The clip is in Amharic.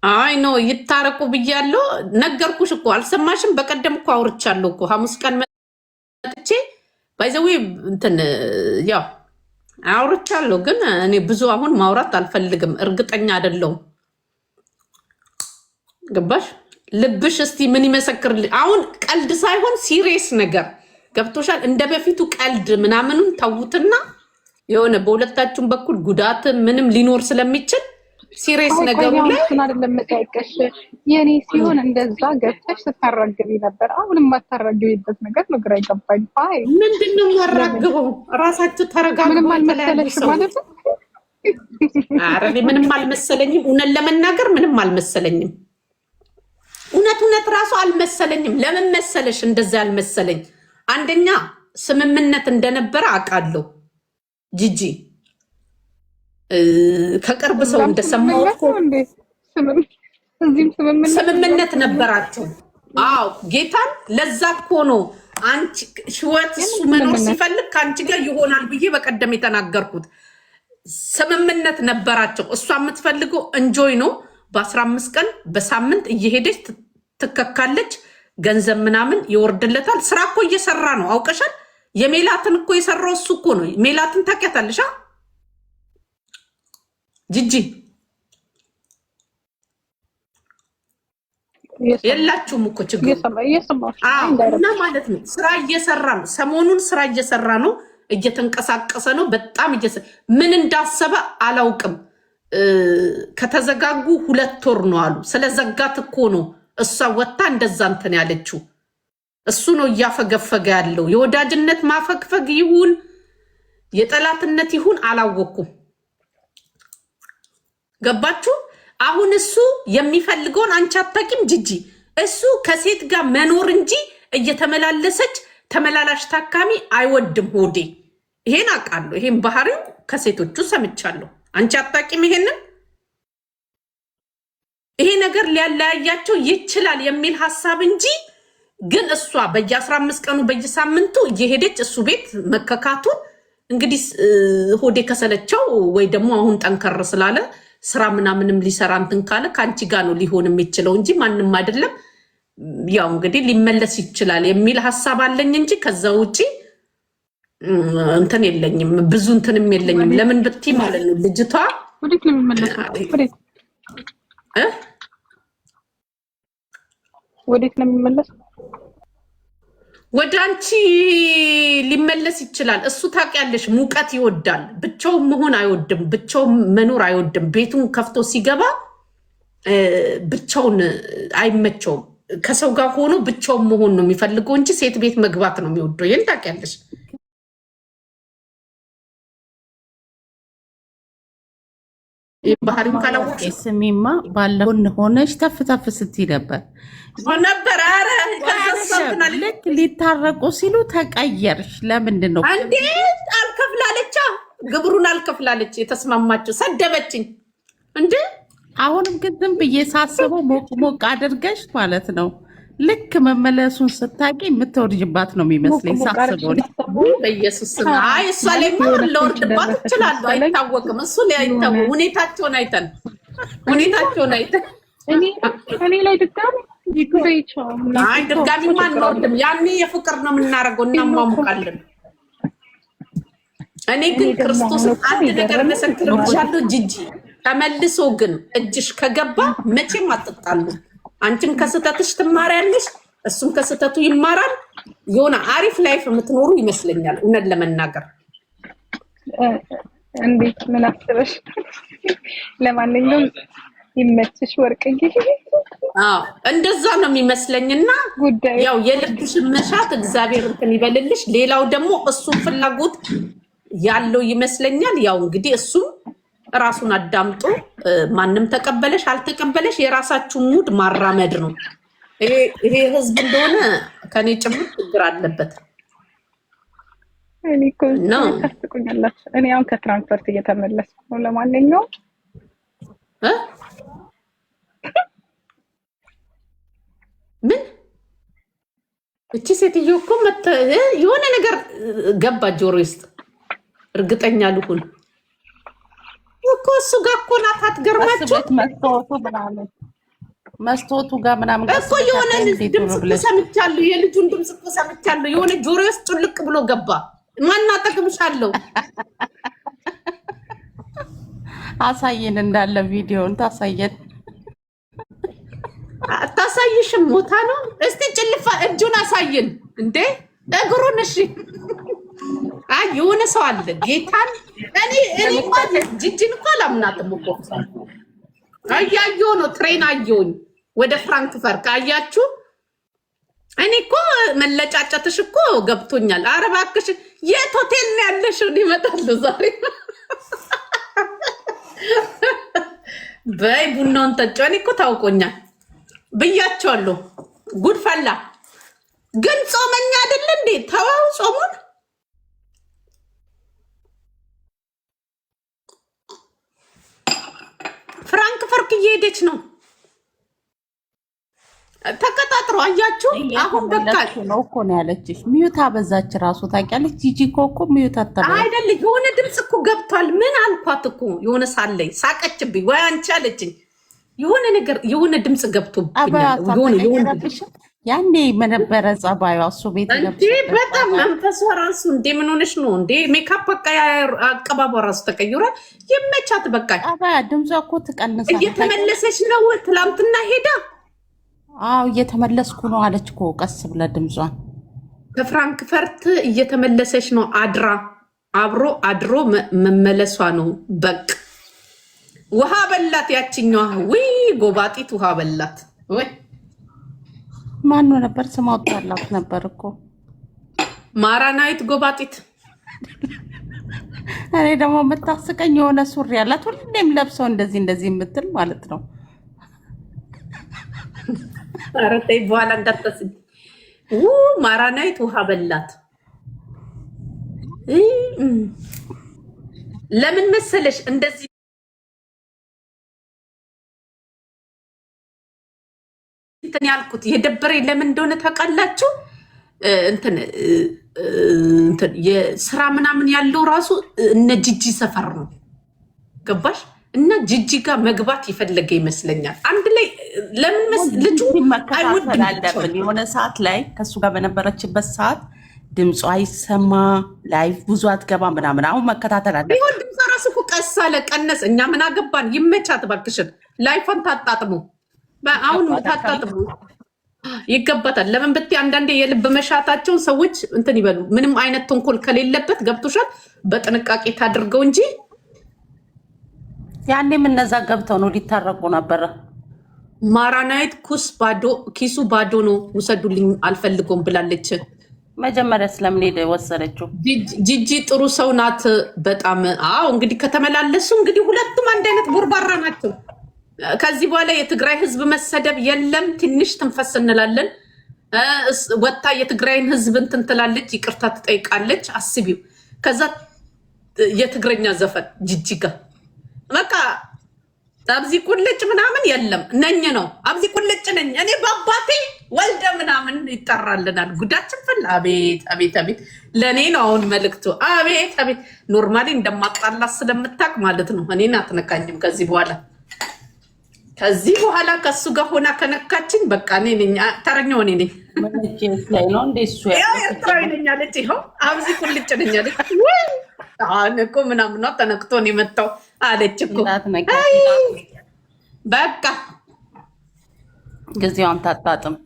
አይ ኖ ይታረቁ ብያለሁ። ነገርኩሽ እኮ አልሰማሽም? በቀደም እኮ አውርቻለሁ እኮ ሐሙስ ቀን መጥቼ ባይዘዌ እንትን ያው አውርቻለሁ፣ ግን እኔ ብዙ አሁን ማውራት አልፈልግም። እርግጠኛ አይደለሁም። ገባሽ? ልብሽ እስቲ ምን ይመሰክርልኝ? አሁን ቀልድ ሳይሆን ሲሪየስ ነገር ገብቶሻል? እንደ በፊቱ ቀልድ ምናምኑን ተዉትና የሆነ በሁለታችሁም በኩል ጉዳት ምንም ሊኖር ስለሚችል ሲሪየስ ነገሩ ላይ አይደለም መጠየቅሽ። የኔ ሲሆን እንደዛ ገብተሽ ስታራግቢ ነበር። አሁን የማታራግቢበት ነገር ነው ግራ ይገባኝ። አይ ምንድነው የሚያራግበው? ራሳችሁ ተረጋጉ። ምንም አልመሰለሽ ማለት ነው? ኧረ ምንም አልመሰለኝም። እውነት ለመናገር ምንም አልመሰለኝም። እውነት ራሱ አልመሰለኝም። ለምን መሰለሽ እንደዛ ያልመሰለኝ? አንደኛ ስምምነት እንደነበረ አውቃለሁ። ጂጂ ከቅርብ ሰው እንደሰማሁት ስምምነት ነበራቸው። አዎ ጌታን ለዛ እኮ ነው አንቺ ህይወት እሱ መኖር ሲፈልግ ከአንቺ ጋር ይሆናል ብዬ በቀደም የተናገርኩት። ስምምነት ነበራቸው። እሷ የምትፈልገው እንጆይ ነው። በ15 ቀን በሳምንት እየሄደች ትከካለች። ገንዘብ ምናምን ይወርድለታል። ስራ እኮ እየሰራ ነው። አውቀሻል? የሜላትን እኮ የሰራው እሱ እኮ ነው። ሜላትን ታውቂያታለሽ? ጂጂ የላችሁም እኮ ችግር እና ማለት ነው። ስራ እየሰራ ነው። ሰሞኑን ስራ እየሰራ ነው። እየተንቀሳቀሰ ነው። በጣም ምን እንዳሰበ አላውቅም። ከተዘጋጉ 2 ወር ነው አሉ። ስለዘጋት እኮ ነው እሷ ወጣ እንደዛ እንትን ያለችው። እሱ ነው እያፈገፈገ ያለው። የወዳጅነት ማፈግፈግ ይሁን የጠላትነት ይሁን አላወኩም። ገባችሁ? አሁን እሱ የሚፈልገውን አንቺ አታውቂም ጂጂ። እሱ ከሴት ጋር መኖር እንጂ እየተመላለሰች ተመላላሽ ታካሚ አይወድም። ሆዴ ይሄን አውቃለሁ። ይሄን ባህሪው ከሴቶቹ ሰምቻለሁ። አንቺ አታውቂም ይሄንን። ይሄ ነገር ሊያለያያቸው ይችላል የሚል ሐሳብ እንጂ ግን እሷ በየ15 ቀኑ በየሳምንቱ እየሄደች እሱ ቤት መከካቱን እንግዲህ ሆዴ ከሰለቸው ወይ ደግሞ አሁን ጠንከር ስላለ ስራ ምናምንም ሊሰራ እንትን ካለ ከአንቺ ጋር ነው ሊሆን የሚችለው እንጂ ማንም አይደለም። ያው እንግዲህ ሊመለስ ይችላል የሚል ሐሳብ አለኝ እንጂ ከዛ ውጪ እንትን የለኝም። ብዙ እንትንም የለኝም። ለምን ብትይ ማለት ነው ልጅቷ ወዴት ነው የሚመለሰው? ወዴት ነው የሚመለሰው? ወደ አንቺ ሊመለስ ይችላል። እሱ ታውቂያለሽ፣ ሙቀት ይወዳል። ብቻውን መሆን አይወድም። ብቻውን መኖር አይወድም። ቤቱን ከፍቶ ሲገባ ብቻውን አይመቸውም። ከሰው ጋር ሆኖ ብቻውን መሆን ነው የሚፈልገው እንጂ ሴት ቤት መግባት ነው የሚወደው። ይሄን ታውቂያለሽ። ባህሪውን ካላወቅሽ ስሚማ፣ ባለውን ሆነሽ ተፍ ስትይ ነበር። ኧረ ልክ ሊታረቁ ሲሉ ተቀየርሽ። ለምንድን ነው እንዴ? አልከፍላለቻ፣ ግብሩን አልከፍላለች። የተስማማችው ሰደበችኝ እንዴ? አሁንም ግን ዝም ብዬ ሳስበው ሞቅ አድርገሽ ማለት ነው። ልክ መመለሱን ስታቂ የምትወርጅባት ነው የሚመስለኝ ሳስበው። በኢየሱስ አይ እሷ ላይማ ለወርድባት እችላለሁ። አይታወቅም። እሱ ሊያይተው ሁኔታቸውን አይተን እኔ ላይ ድጋሚ አይ ድጋሚማ አንወርድም። ያኔ የፍቅር ነው የምናደርገው፣ እናሟሙቃለን። እኔ ግን ክርስቶስ አንድ ነገር መሰክርልሻለሁ ጂጂ፣ ተመልሶ ግን እጅሽ ከገባ መቼም አትጣሉ። አንቺም ከስተትሽ ትማሪያለሽ፣ እሱም ከስተቱ ይማራል። የሆነ አሪፍ ላይፍ የምትኖሩ ይመስለኛል እውነት ለመናገር። እንዴት ምን አስበሽ? ለማንኛውም ይመችሽ ወርቅዬ። እንደዛ ነው የሚመስለኝና ያው የልብሽን መሻት እግዚአብሔር እንትን ይበልልሽ። ሌላው ደግሞ እሱ ፍላጎት ያለው ይመስለኛል። ያው እንግዲህ እሱም ራሱን አዳምጦ ማንም ተቀበለሽ አልተቀበለሽ የራሳችሁ ሙድ ማራመድ ነው። ይሄ ህዝብ እንደሆነ ከኔ ጭምር ችግር አለበት። እኔ እኮ ታስቁኛላችሁ። እኔ አሁን ከትራንስፖርት እየተመለስኩ ነው። ለማንኛውም ምን እቺ ሴትዮ እኮ የሆነ ነገር ገባ ጆሮ ውስጥ። እርግጠኛ ልሁን እኮ እሱ ጋር እኮ ናት። አትገርማችሁ? መስታወቱ ጋር ምናምን እኮ የሆነ ድምፅ እኮ ሰምቻለሁ። የልጁን ድምፅ እኮ ሰምቻለሁ። የሆነ ጆሮ ውስጥ ጭልቅ ብሎ ገባ። ማናጠቅምሻለሁ? አሳየን እንዳለ ቪዲዮን ታሳየን። አታሳይሽም? ሞታ ነው። እስቲ ጭልፋ እጁን አሳየን እንዴ እግሩን። እሺ አይ የሆነ ሰው አለ ጌታን። እኔ እንኳን ጂጂን እኮ አላምናትም እኮ አያየሁ ነው። ትሬን አየሁኝ ወደ ፍራንክፈርት አያችሁ። እኔ እኮ መለጫጨትሽ እኮ ገብቶኛል። ኧረ እባክሽ የት ሆቴል ነው ያለሽው? ይመጣሉ ዛሬ በይ ቡናውን ጠጪ። እኔ እኮ ታውቆኛል ብያቸዋለሁ። ጉድ ፈላ። ግን ጾመኛ አይደለ እንዴ? ተዋው ጾሙን። ፍራንክፈርት እየሄደች ነው ተቀጣጥሮ አያችሁ። አሁን በቃ ነው እኮ ነው ያለችሽ። ሚዩት አበዛች ራሱ ታውቂያለሽ። ጂጂ እኮ ሚዩት አታበዛ አይደል? የሆነ ድምፅ እኮ ገብቷል። ምን አልኳት እኮ የሆነ ሳለኝ ሳቀችብኝ። ወይ አንቺ አለችኝ የሆነ ነገር የሆነ ድምፅ ገብቶብኛል። ያኔ መነበረ ጸባዩ እሱ ቤት እንዴ በጣም መንፈሷ ራሱ እንዴ ምን ሆነሽ ነው እንዴ? ሜካፕ በቃ አቀባቧ ራሱ ተቀይሯል። ይመቻት በቃ። ድምጿ እኮ ትቀንሳለች። እየተመለሰች ነው። ትላንትና ሄዳ አዎ እየተመለስኩ ነው አለች እኮ ቀስ ብለ ድምጿን። ከፍራንክፈርት እየተመለሰች ነው። አብሮ አድሮ መመለሷ ነው በቃ። ውሃ በላት ያችኛዋ። ውይ ጎባጢት ውሃ በላት። ወይ ማን ነበር ስም አውጣላት ነበር እኮ ማራናዊት ጎባጢት። እኔ ደግሞ የምታስቀኝ የሆነ ሱሪ ያላት ሁሌም ለብሰው እንደዚህ የምትል ማለት ነው። ኧረ ተይ በኋላ እንዳትመስል። ማራናዊት ውሃ በላት። ለምን መሰለሽ እንደዚህ እንትን ያልኩት የደበረኝ ለምን እንደሆነ ታውቃላችሁ? እንትን የስራ ምናምን ያለው ራሱ እነ ጂጂ ሰፈር ነው። ገባሽ? እና ጂጂ ጋር መግባት ይፈለገ ይመስለኛል። አንድ ላይ ለምን ልጁ መከታተል አለብን። የሆነ ሰዓት ላይ ከእሱ ጋር በነበረችበት ሰዓት ድምፁ አይሰማ፣ ላይፍ ብዙ አትገባ ምናምን። አሁን መከታተል አለብን። ይሁን ድምፅ ራሱ እኮ ቀስ አለ ቀነስ። እኛ ምን አገባን? ይመቻት እባክሽን። ላይፏን ታጣጥሙ። አሁን ታጣጥሙ ይገባታል። ለምን ብትይ አንዳንዴ የልብ መሻታቸውን ሰዎች እንትን ይበሉ። ምንም አይነት ተንኮል ከሌለበት ገብቶሻል። በጥንቃቄ ታድርገው እንጂ ያኔም እነዛ ገብተው ነው ሊታረቁ ነበረ። ማራናዊት ኪሱ ባዶ ነው ውሰዱልኝ አልፈልጎም ብላለች። መጀመሪያ ስለምን ሄደ ወሰደችው? ጂጂ ጥሩ ሰው ናት በጣም። አዎ እንግዲህ ከተመላለሱ እንግዲህ ሁለቱም አንድ አይነት ቦርባራ ናቸው። ከዚህ በኋላ የትግራይ ህዝብ መሰደብ የለም። ትንሽ ትንፈስ እንላለን። ወታ የትግራይን ህዝብ እንትን ትላለች፣ ይቅርታ ትጠይቃለች። አስቢው። ከዛ የትግረኛ ዘፈን ጂጂ ጋር በቃ አብዚ ቁልጭ ምናምን የለም። ነኝ ነው አብዚ ቁልጭ ነኝ እኔ በአባቴ ወልደ ምናምን ይጠራልናል። ጉዳችን ፈላ። አቤት አቤት አቤት። ለእኔ ነው አሁን መልክቱ። አቤት አቤት። ኖርማሊ እንደማጣላት ስለምታቅ ማለት ነው። እኔን አትነካኝም ከዚህ በኋላ ከሱ ጋር ሆና ከነካችኝ በቃ እኔ ነኝ ተረኛው። እኔ ነኝ ኤርትራዊ ነኝ አለች። ይኸው አብዚ ቁልጭ ነኝ አለች። አሁን እኮ ምናምኗ ተነክቶ ነው የመጣው አለች እኮ። በቃ ጊዜዋን ታጣጥም።